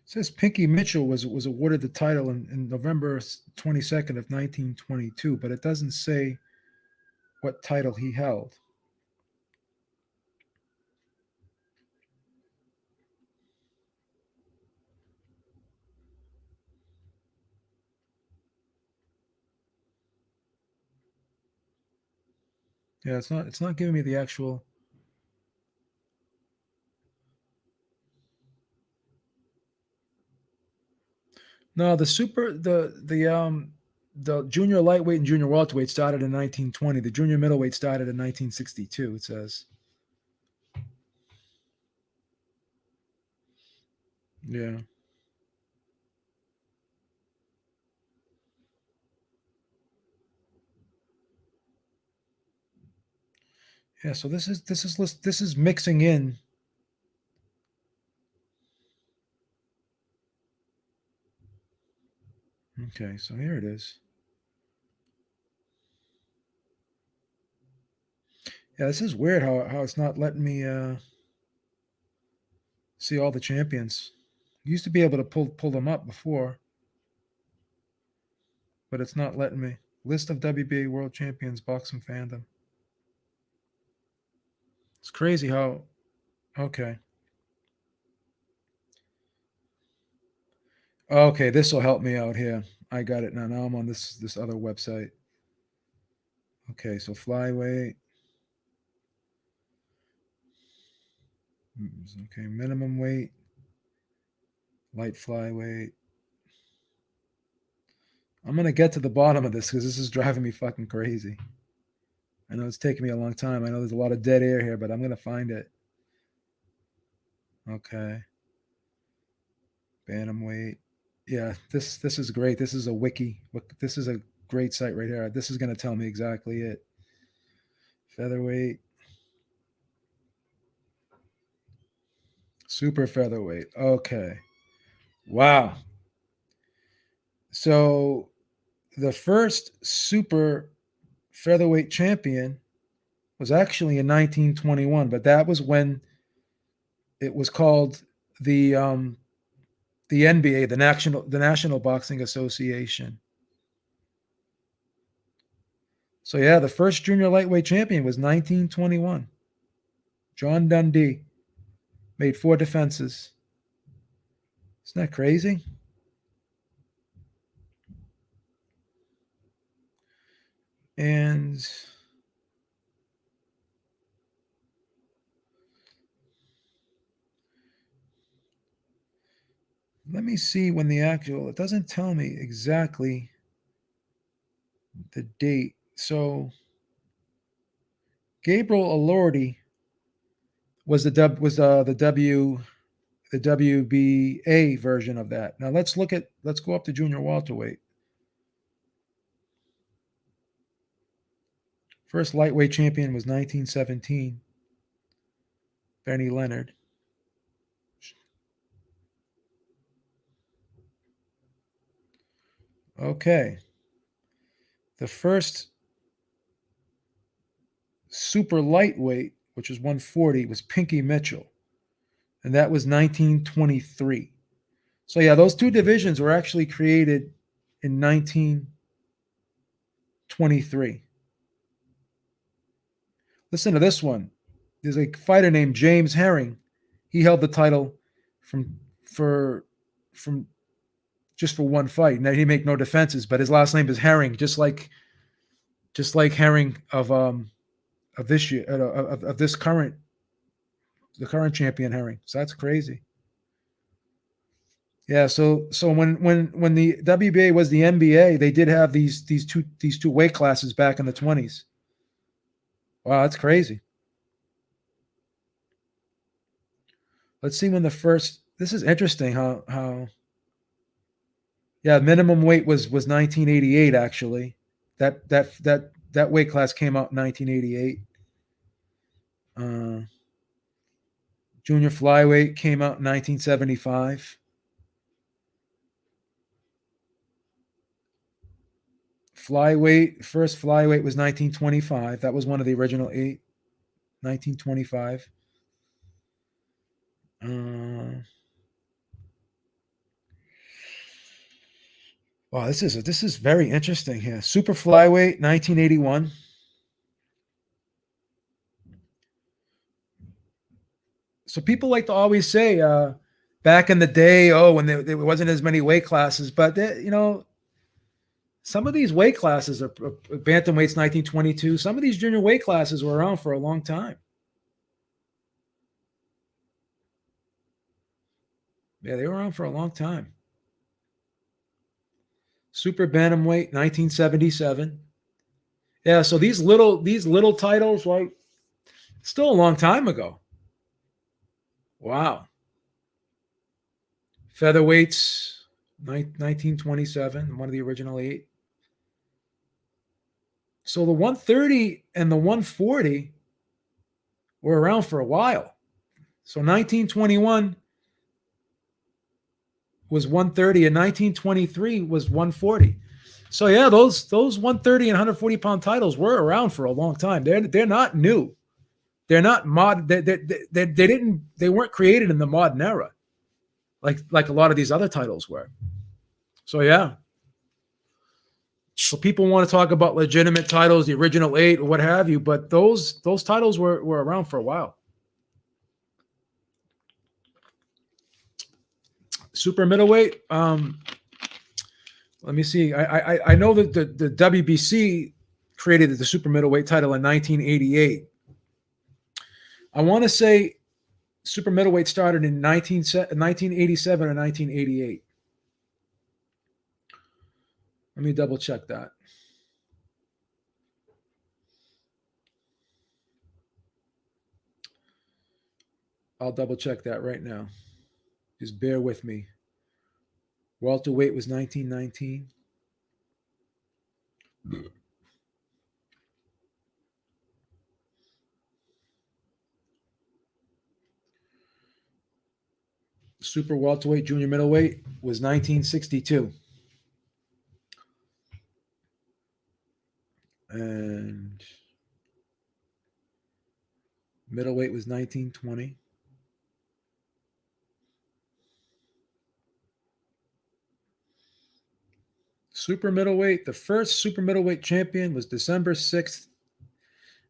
It says Pinky Mitchell was awarded the title in November 22nd of 1922, but it doesn't say what title he held. Yeah, it's not giving me the actual. No, the junior lightweight and junior welterweight started in 1920. The junior middleweight started in 1962. It says. Yeah. Yeah. So this is mixing in. Okay. So here it is. Yeah. This is weird how it's not letting me see all the champions. You used to be able to pull them up before, but it's not letting me. List of WBA world champions boxing fandom. It's crazy how. Okay. Okay. This will help me out here. I got it now. Now I'm on this other website. Okay. So flyweight. Okay. Minimum weight. Light flyweight. I'm going to get to the bottom of this because this is driving me fucking crazy. I know it's taking me a long time. I know there's a lot of dead air here, but I'm going to find it. Okay. Bantamweight. Yeah, this is great. This is a wiki. This is a great site right here. This is going to tell me exactly it. Featherweight. Super featherweight. Okay. Wow. So the first super featherweight champion was actually in 1921, but that was when it was called the NBA, the National Boxing Association. So yeah, the first junior lightweight champion was 1921. John Dundee made 4 defenses. Isn't that crazy? And let me see when the actual, it doesn't tell me exactly the date. So Gabriel Elordi was the WBA version of that. Now let's go up to junior welterweight. First lightweight champion was 1917. Benny Leonard. Okay. The first super lightweight, which was 140, was Pinky Mitchell. And that was 1923. So yeah, those 2 divisions were actually created in 1923. Listen to this one. There's a fighter named James Herring. He held the title from just for one fight. Now he make no defenses, but his last name is Herring, just like Herring of this year of this current the current champion Herring. So that's crazy. Yeah. So when the WBA was the NBA, they did have these two weight classes back in the 20s. Wow, that's crazy. Let's see when the first. This is interesting. How. Yeah, minimum weight was 1988 actually. That weight class came out in 1988. Junior flyweight came out in 1975. First flyweight was 1925. That was one of the original 8. 1925. Wow, this is very interesting here. Super flyweight, 1981. So people like to always say, back in the day, when there wasn't as many weight classes, but some of these weight classes are bantamweight's 1922. Some of these junior weight classes were around for a long time. Yeah, they were around for a long time. Super bantamweight, 1977. Yeah, so these little titles, right? Still a long time ago. Wow. Featherweights, 1927, one of the original 8. So the 130 and the 140 were around for a while. So 1921 was 130 and 1923 was 140. So yeah, those 130 and 140 pound titles were around for a long time. They're not new. They're not mod. They weren't created in the modern era, like a lot of these other titles were. So yeah. So people want to talk about legitimate titles, the original 8 or what have you, but those titles were around for a while. Super middleweight. Let me see. I know that the WBC created the super middleweight title in 1988. I want to say super middleweight started in 1987 or 1988. Let me double check that. I'll double check that right now. Just bear with me. Welterweight was 1919. Super welterweight, junior middleweight was 1962. And middleweight was 1920. Super middleweight, the first super middleweight champion was December 6th,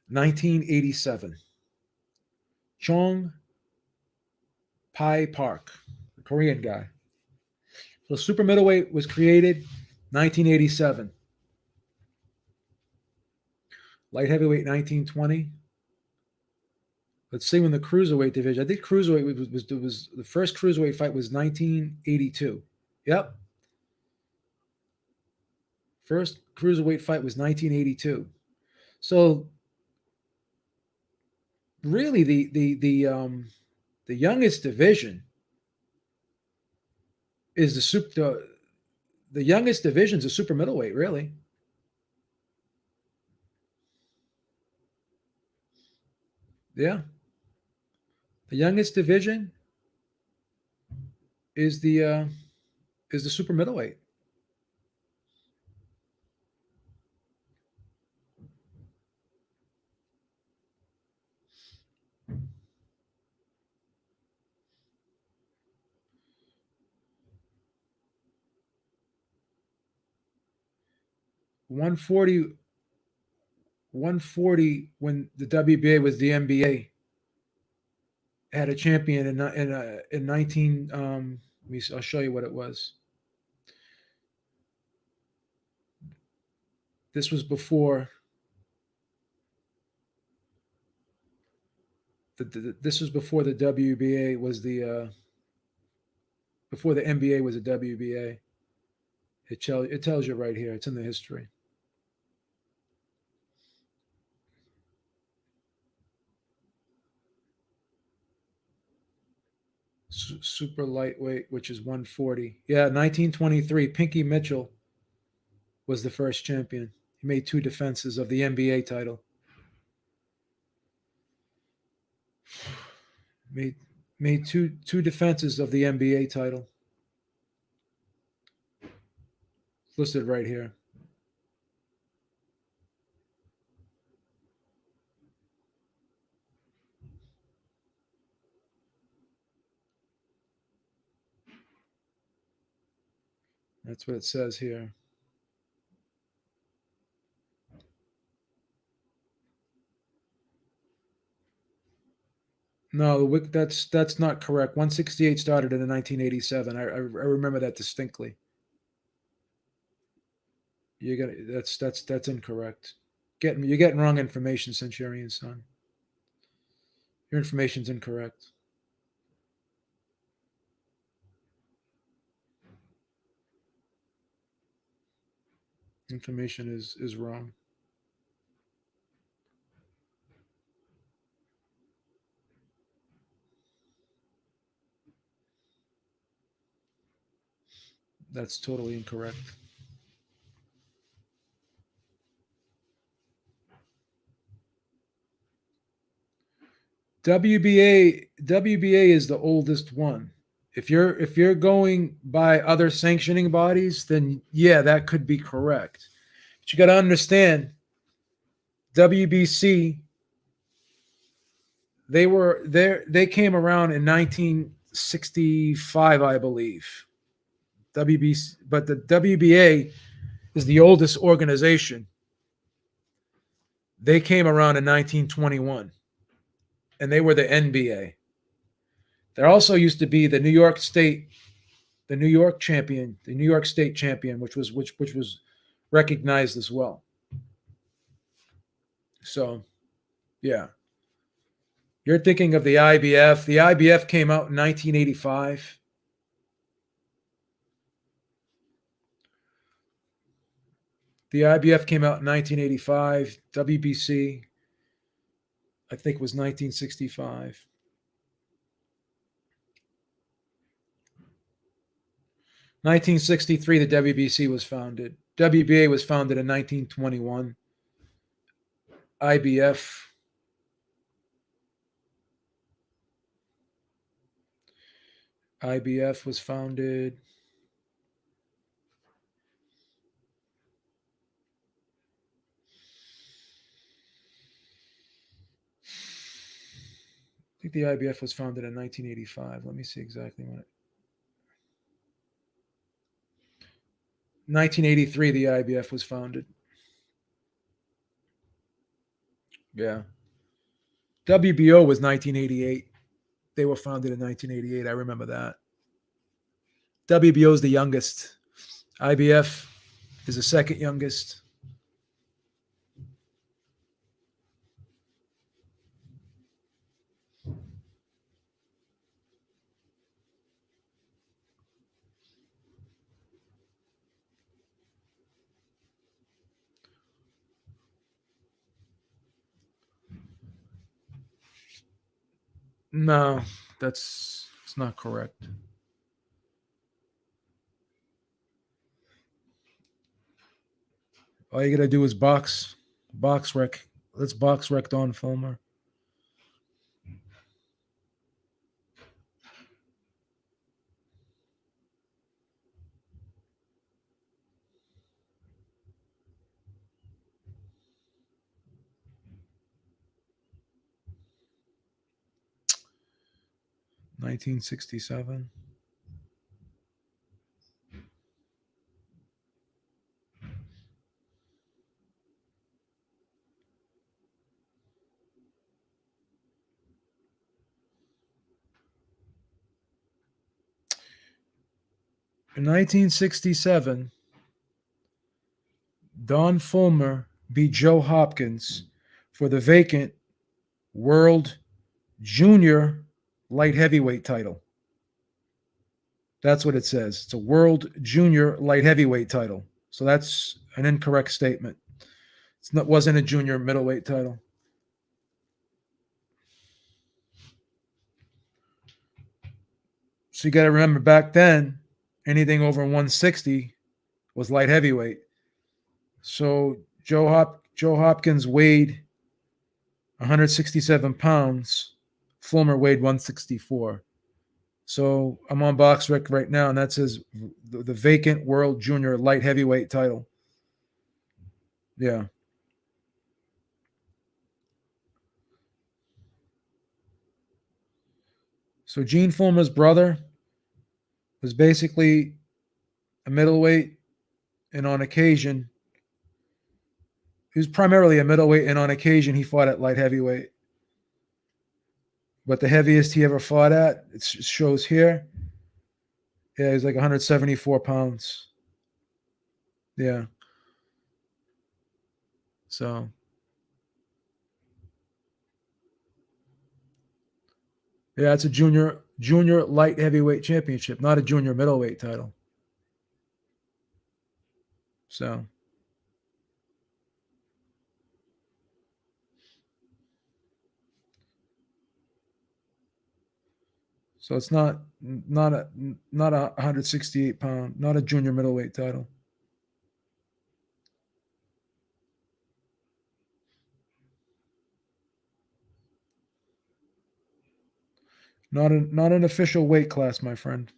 1987. Chong Pai Park, the Korean guy. So super middleweight was created 1987. Light heavyweight 1920. Let's see when the cruiserweight division. I think cruiserweight was the first cruiserweight fight was 1982. Yep. First cruiserweight fight was 1982. So really the youngest division is the youngest division is a super middleweight, really. Yeah. The youngest division is the super middleweight. One forty when the WBA was the NBA had a champion in 19 I'll show you what it was. This was before this was before the WBA was the before the NBA was a WBA. It tells you right here. It's in the history. Super lightweight, which is 140. Yeah, 1923. Pinky Mitchell was the first champion. He made two defenses of the NBA title. Made two defenses of the NBA title. It's listed right here. That's what it says here. No, that's not correct. 168 started in 1987. I remember that distinctly. That's incorrect. You're getting wrong information, Centurion son. Your information's incorrect. Information is wrong. That's totally incorrect. WBA is the oldest one. If you're going by other sanctioning bodies, then yeah, that could be correct. But you got to understand, WBC they were there. They came around in 1965, I believe. WBC, but the WBA is the oldest organization. They came around in 1921, and they were the NBA. There also used to be the New York State, the New York champion, the New York State champion, which was recognized as well. So, yeah, you're thinking of the IBF. The IBF came out in 1985. The IBF came out in 1985. WBC, I think, was 1965. 1963, the WBC was founded. WBA was founded in 1921. IBF, IBF was founded. I think the IBF was founded in 1985. Let me see exactly when. 1983, the IBF was founded. Yeah. WBO was 1988. They were founded in 1988. I remember that. WBO is the youngest. IBF is the second youngest. No, it's not correct. All you gotta do is box rec. Let's box rec Don Fulmer. $1967. In 1967, Don Fulmer beat Joe Hopkins for the vacant World Junior Light Heavyweight title. That's what it says. It's a World Junior Light Heavyweight title. So that's an incorrect statement. It wasn't a junior middleweight title. So you got to remember back then, anything over 160 was light heavyweight. So Joe Hopkins weighed 167 pounds. Fulmer weighed 164. So I'm on BoxRec right now, and that says the vacant World Junior Light Heavyweight title. Yeah. So Gene Fulmer's brother was basically a middleweight, and on occasion, he was primarily a middleweight, and on occasion he fought at light heavyweight. But the heaviest he ever fought at, it shows here. Yeah, he's like 174 pounds. Yeah. So yeah, it's a junior light heavyweight championship, not a junior middleweight title. So it's not a 168-pound, not a junior middleweight title. Not an official weight class, my friend.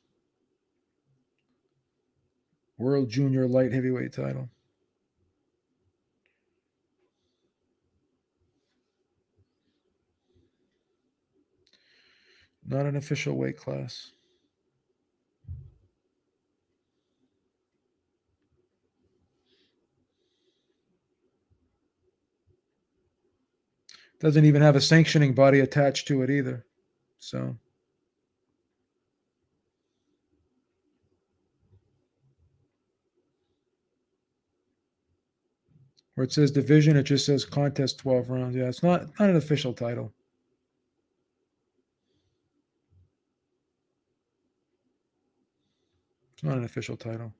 World Junior Light Heavyweight title. Not an official weight class. Doesn't even have a sanctioning body attached to it either. So where it says division, it just says contest 12 rounds. Yeah, it's not an official title. It's not an official title.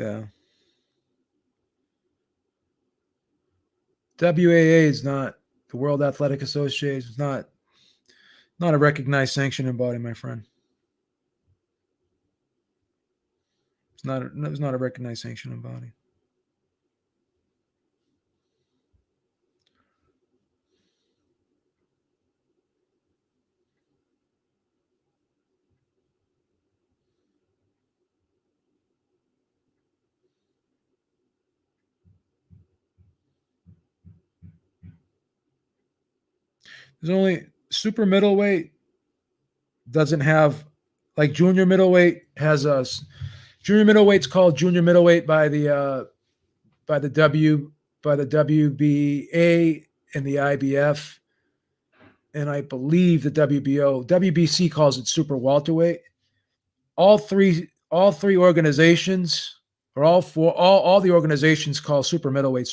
Yeah. WAA is not the World Athletic Association. It's not a recognized sanctioning body, my friend. It's not a recognized sanctioning body. There's only super middleweight doesn't have like junior middleweight has a junior middleweight's called junior middleweight by the WBA and the IBF, and I believe the WBC calls it super welterweight. All three organizations or all the organizations call super middleweight.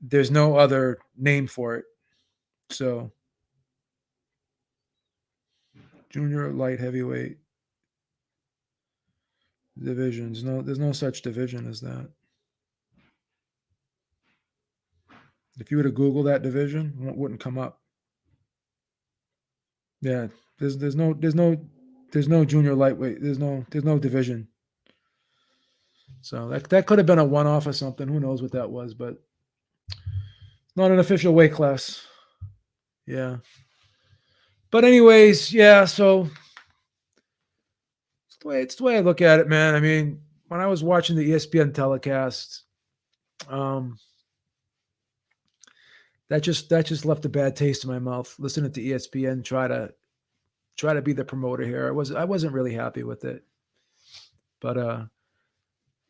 There's no other name for it. So junior light heavyweight divisions. No, there's no such division as that. If you were to Google that division, it wouldn't come up. Yeah, there's no junior lightweight. There's no division. So that could have been a one off or something. Who knows what that was, but not an official weight class. Yeah. But anyways, yeah. So it's the way I look at it, man. I mean, when I was watching the ESPN telecast, um, that just left a bad taste in my mouth. Listening to ESPN try to be the promoter here. I wasn't really happy with it. But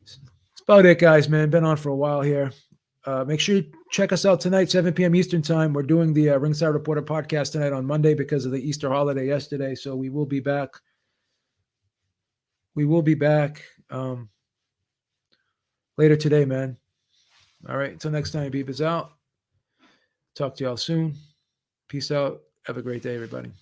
it's about it, guys, man. Been on for a while here. Make sure you check us out tonight, 7 p.m. Eastern time. We're doing the Ringside Reporter podcast tonight on Monday because of the Easter holiday yesterday. So we will be back. Later today, man. All right. Until next time, Beep is out. Talk to y'all soon. Peace out. Have a great day, everybody.